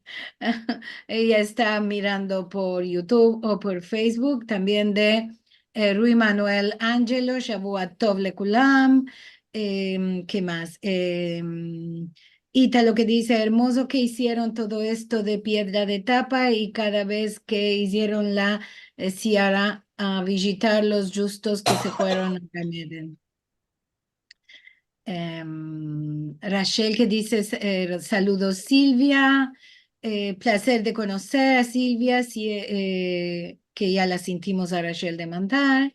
Ella está mirando por YouTube o por Facebook. También de Rui Manuel Angelo, Shavua Tov Lekulam, ¿qué más? Ítalo que dice, hermoso que hicieron todo esto de piedra de tapa y cada vez que hicieron la Ciara a visitar los justos que se fueron a Gan Eden. Rachel que dice, saludos Silvia, placer de conocer a Silvia, que ya la sentimos a Rachel de mandar.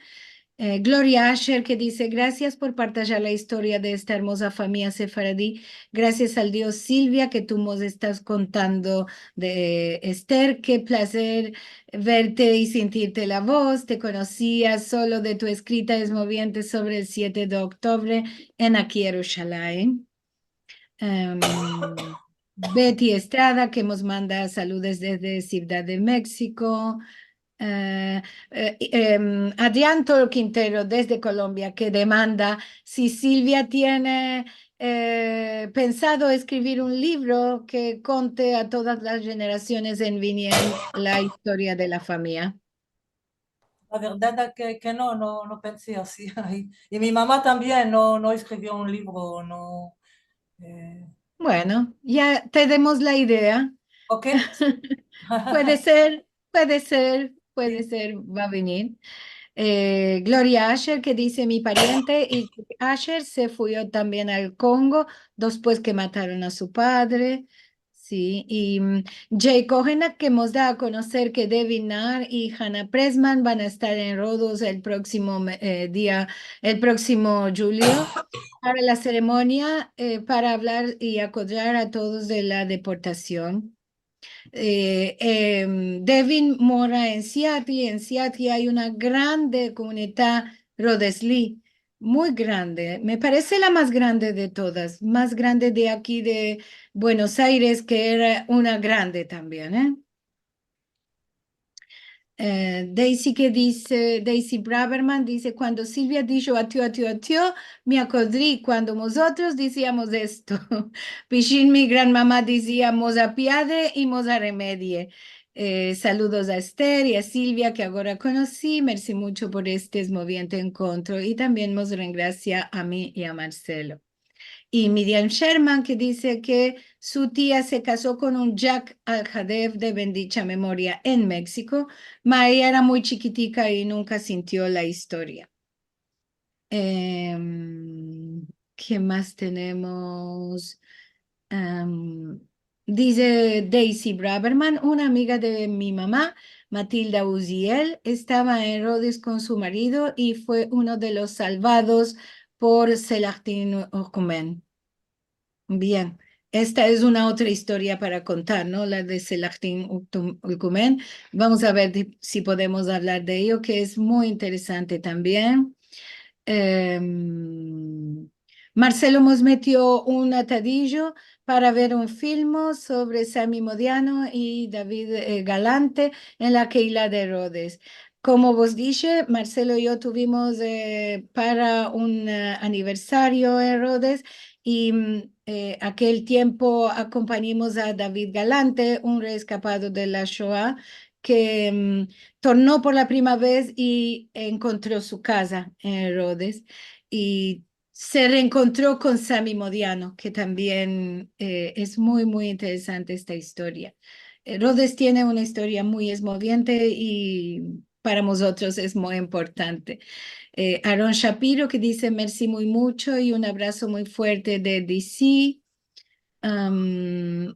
Gloria Asher que dice, gracias por partillar la historia de esta hermosa familia sefaradí. Gracias al Dios Silvia que tú nos estás contando de Esther. Qué placer verte y sentirte la voz. Te conocía solo de tu escrita desmoviente sobre el 7 de octubre en Aquí Jerusalén. Betty Estrada que nos manda saludos desde Ciudad de México. Adrián Toro Quintero desde Colombia que demanda si Silvia tiene pensado escribir un libro que conte a todas las generaciones en Vinien la historia de la familia. La verdad es que no pensé así. Y mi mamá también no escribió un libro, no. Bueno, ya tenemos la idea. ¿Ok? Puede ser, puede Sí. ser, va a venir. Gloria Asher que dice mi pariente y Asher se fue también al Congo después que mataron a su padre. Sí, y Jay Cohen que nos da a conocer que Devin Nar y Hannah Pressman van a estar en Rodos el próximo el próximo julio para la ceremonia para hablar y acordar a todos de la deportación. Devin mora en Seattle y en Seattle hay una grande comunidad Rodesli, muy grande. Me parece la más grande de todas, más grande de aquí de Buenos Aires, que era una grande también, ¿eh? Daisy que dice, Daisy Braverman dice, cuando Silvia dijo a tío, me acordé cuando nosotros decíamos esto. Pishin, mi gran mamá decía, moza piade y moza remedie. Saludos a Esther y a Silvia que ahora conocí. Merci mucho por este moviente encuentro y también nos gracias a mí y a Marcelo. Y Miriam Sherman que dice que su tía se casó con un Jack Al-Hadev de bendicha memoria en México, pero ella era muy chiquitica y nunca sintió la historia. ¿Qué más tenemos? Dice Daisy Braverman, una amiga de mi mamá, Matilda Uziel, estaba en Rhodes con su marido y fue uno de los salvados por Selahattin Orkumen. Bien, esta es una otra historia para contar, ¿no? La de Selahattin Orkumen. Vamos a ver si podemos hablar de ello, que es muy interesante también. Marcelo nos metió un atadillo para ver un film sobre Sami Modiano y David Galante en la Keila de Rhodes. Como vos dije, Marcelo y yo tuvimos para un aniversario en Rhodes y aquel tiempo acompañamos a David Galante, un reescapado de la Shoah, que tornó por la primera vez y encontró su casa en Rhodes y se reencontró con Sami Modiano, que también es muy interesante esta historia. Rhodes tiene una historia muy esmoviente y para nosotros es muy importante. Aaron Shapiro que dice merci muy mucho y un abrazo muy fuerte de DC.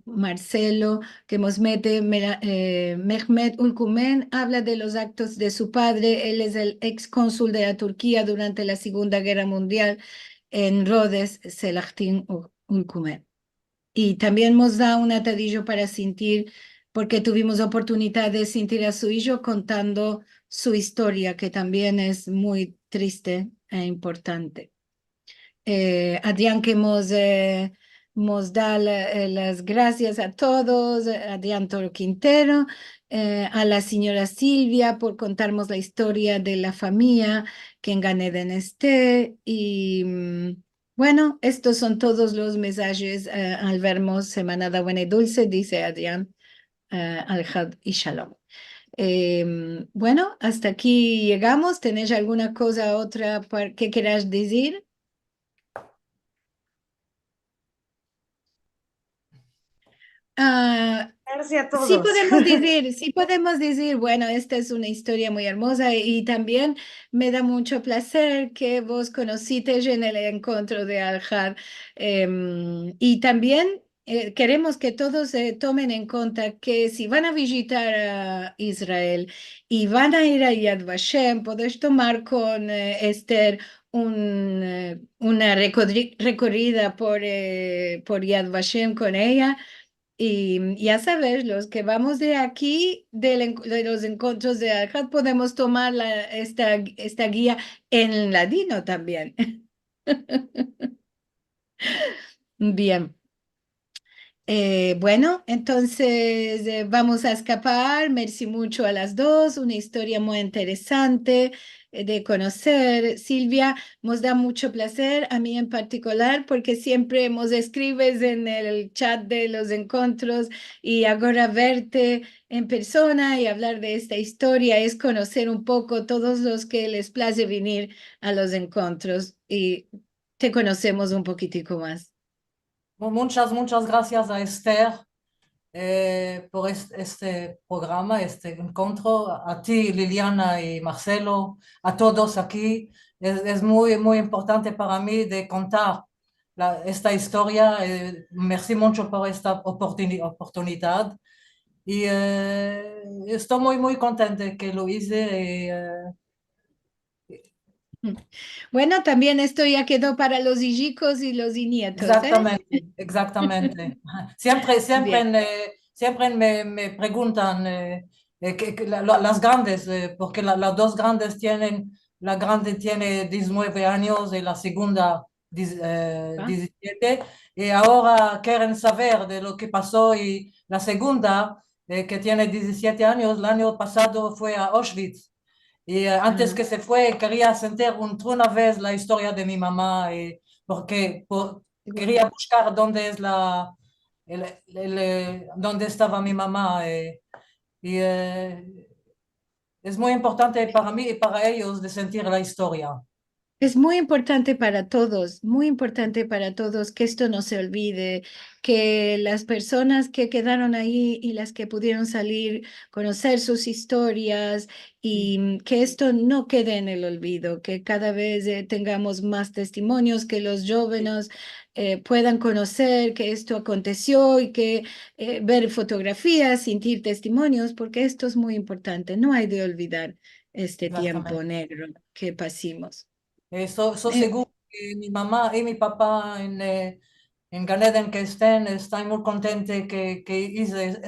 Marcelo, que nos mete, Mehmet Ulkumen habla de los actos de su padre. Él es el ex cónsul de la Turquía durante la Segunda Guerra Mundial en Rhodes, Selahattin Ulkumen. Y también nos da un atadillo para sentir, porque tuvimos oportunidad de sentir a su hijo contando su historia, que también es muy triste e importante. Adrián, que hemos dado las gracias a todos, a Adrián Toro Quintero, a la señora Silvia por contarnos la historia de la familia que en Gan Eden esté. Y bueno, estos son todos los mensajes al vernos Semana Buena y Dulce, dice Adrián, Al-Had y Shalom. Bueno, hasta aquí llegamos. ¿Tenés alguna cosa otra que quieras decir? Ah, Gracias a todos. sí podemos decir, bueno, esta es una historia muy hermosa y también me da mucho placer que vos conociste en el encuentro de Al-Had. Y también queremos que todos tomen en cuenta que si van a visitar a Israel y van a ir a Yad Vashem, podés tomar con Esther una recorrida por Yad Vashem con ella. Y ya sabes, los que vamos de aquí, de los encuentros de Al-Had, podemos tomar esta guía en ladino también. Bien. Bueno, entonces vamos a escapar. Merci mucho a las dos. Una historia muy interesante de conocer. Silvia, nos da mucho placer, a mí en particular, porque siempre nos escribes en el chat de los encuentros y ahora verte en persona y hablar de esta historia es conocer un poco todos los que les place venir a los encuentros y te conocemos un poquitico más. Muchas gracias a Esther por este programa, este encuentro, a ti, Liliana y Marcelo, a todos aquí. Es muy importante para mí de contar esta historia. Merci mucho por esta oportunidad. Y estoy muy contenta que lo hice. Bueno, también esto ya quedó para los hijos y los nietos, ¿eh? Exactamente. Bien. Siempre me preguntan las grandes, porque las dos grandes tienen, la grande tiene 19 años y la segunda 17, y ahora quieren saber de lo que pasó y la segunda, que tiene 17 años, el año pasado fue a Auschwitz. Y antes que se fue, quería sentir una vez la historia de mi mamá, porque quería buscar dónde es dónde estaba mi mamá. Y es muy importante para mí y para ellos de sentir la historia. Es muy importante para todos, muy importante para todos que esto no se olvide, que las personas que quedaron ahí y las que pudieron salir, conocer sus historias y que esto no quede en el olvido, que cada vez tengamos más testimonios, que los jóvenes puedan conocer que esto aconteció y que ver fotografías, sentir testimonios, porque esto es muy importante. No hay de olvidar este tiempo Exactamente. negro que pasamos. Soy seguro que mi mamá y mi papá en Gan Eden que están muy contentos que hice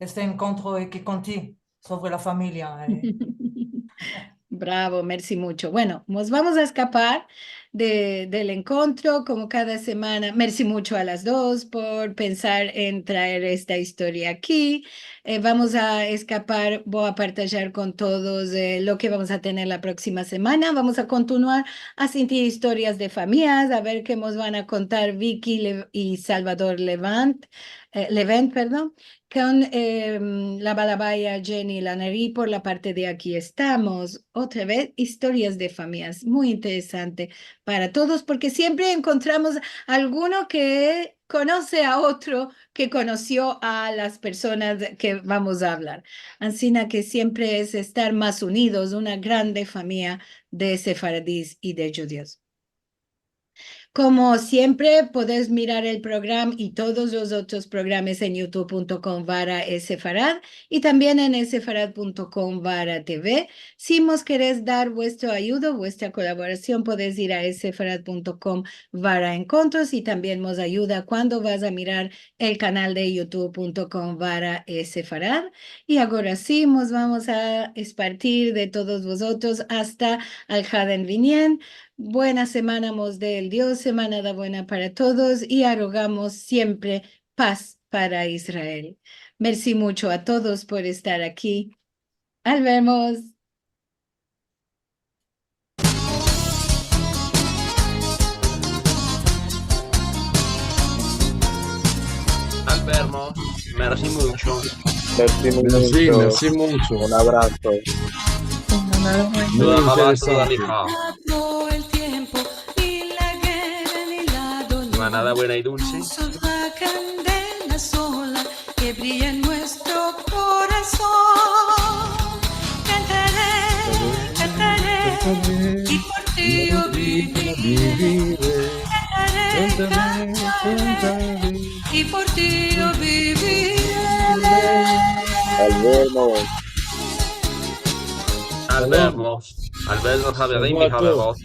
este encuentro y que conté sobre la familia. Bravo, merci mucho. Bueno, nos vamos a escapar del encuentro como cada semana. Merci mucho a las dos por pensar en traer esta historia aquí. Vamos a escapar, voy a partillar con todos lo que vamos a tener la próxima semana. Vamos a continuar a sentir historias de familias, a ver qué nos van a contar Vicky y Salvador Levent, perdón, con la balabaya Jenny Lanerí por la parte de aquí estamos. Otra vez, historias de familias, muy interesante para todos porque siempre encontramos alguno que conoce a otro que conoció a las personas que vamos a hablar. Así que siempre es estar más unidos, una grande familia de sefaradíes y de judíos. Como siempre, podés mirar el programa y todos los otros programas en youtube.com/esefarad y también en esefarad.com/tv. Si nos querés dar vuestra ayuda, vuestra colaboración, podés ir a esefarad.com/encuentros y también nos ayuda cuando vas a mirar el canal de youtube.com/esefarad. Y ahora sí, nos vamos a espartir de todos vosotros hasta Al-Had en Vinien. Buena semana, mos del Dios, semana da buena para todos y arrogamos siempre paz para Israel. Merci mucho a todos por estar aquí. Al vemos. Albermo, merci mucho. Merci mucho. Un abrazo. Muy interesante. Manada buena y dulce. La candela sola que brilla en nuestro corazón. Cantaré, cantaré, y por ti yo viviré. Cantaré, cantaré, y por ti yo viviré. Albermo, חברים וחברות.